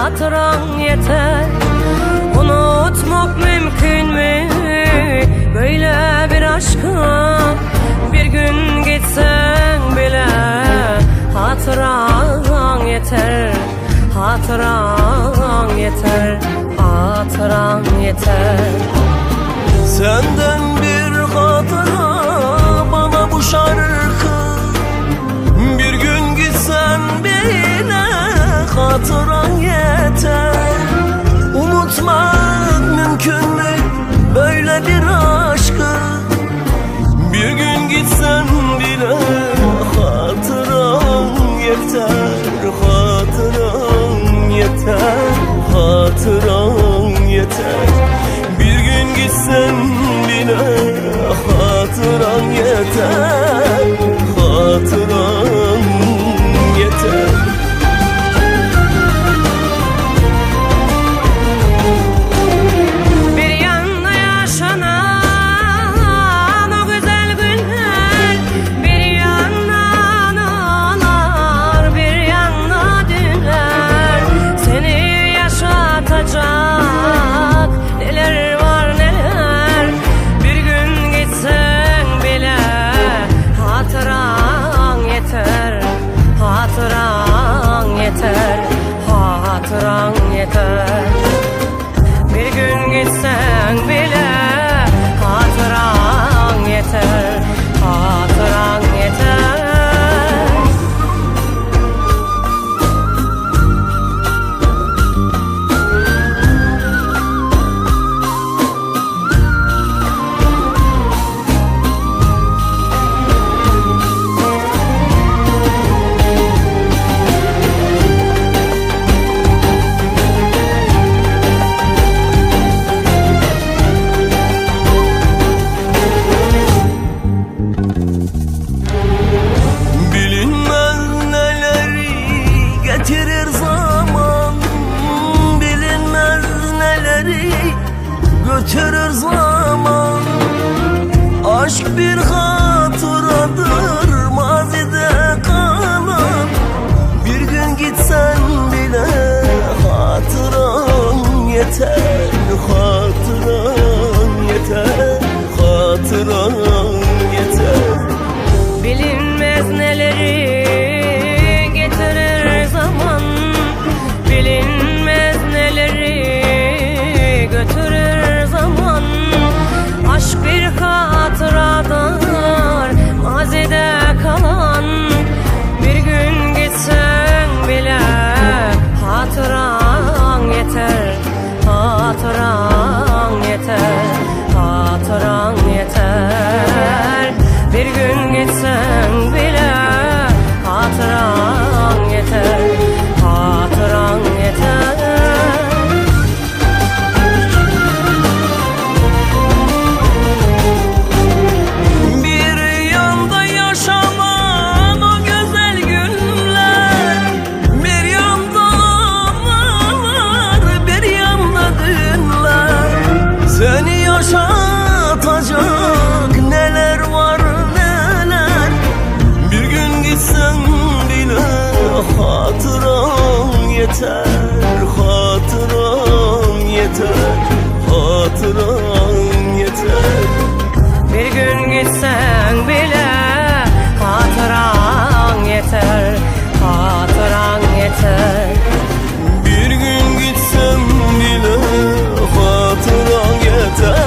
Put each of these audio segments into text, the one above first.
hatıran yeter. Unutmak mümkün mü böyle bir aşkı? Bir gün gitsen bile hatıran yeter. Hatıran yeter, hatıran yeter. Senden bir hatıra bana bu şarkı. Bir gün gitsen bile hatıran yeter. Unutmak mümkün mü böyle bir aşkı? Bir gün gitsen bile hatıran yeter. Hatıran yeter, hatıran yeter. Bir gün gitsen bile hatıran yeter. Hatıran yeter. Bir yanda yaşanan o güzel günler, bir yandan ağlar, bir yanda dünler. Seni yaşatacak neler var neler. Bir gün gitsen bile hatıran yeter. Hatıran yeter, hatıran yeter. Bir gün gitsen bile hatıran yeter. Hatıran yeter. Getirir zaman, bilinmez neleri götürür zaman. Aşk bir hatıradır mazide kalan. Bir gün gitsen bile hatıran yeter. Hatıran yeter, hatıran yeter. Bilinmez neleri getirir zaman, bilinmez neleri götürür zaman. Aşk bir hatıradır mazide kalan. Bir gün gitsen bile hatıran yeter. Hatıran yeter, hatıran yeter. Bir gün gitsen bile hatıran yeter. Hatıran yeter. Bir yanda yaşanan o güzel günler, bir yanda anılar, bir yanda dünler. Seni yaşatacak neler var neler. Bir gün gitsen bile hatıran yeter. Hatıran yeter, hatıran yeter. Bir gün gitsen bile hatıran yeter. Hatıran yeter. Bir gün gitsem bile hatıran yeter.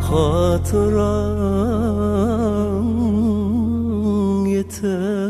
Hatıran yeter.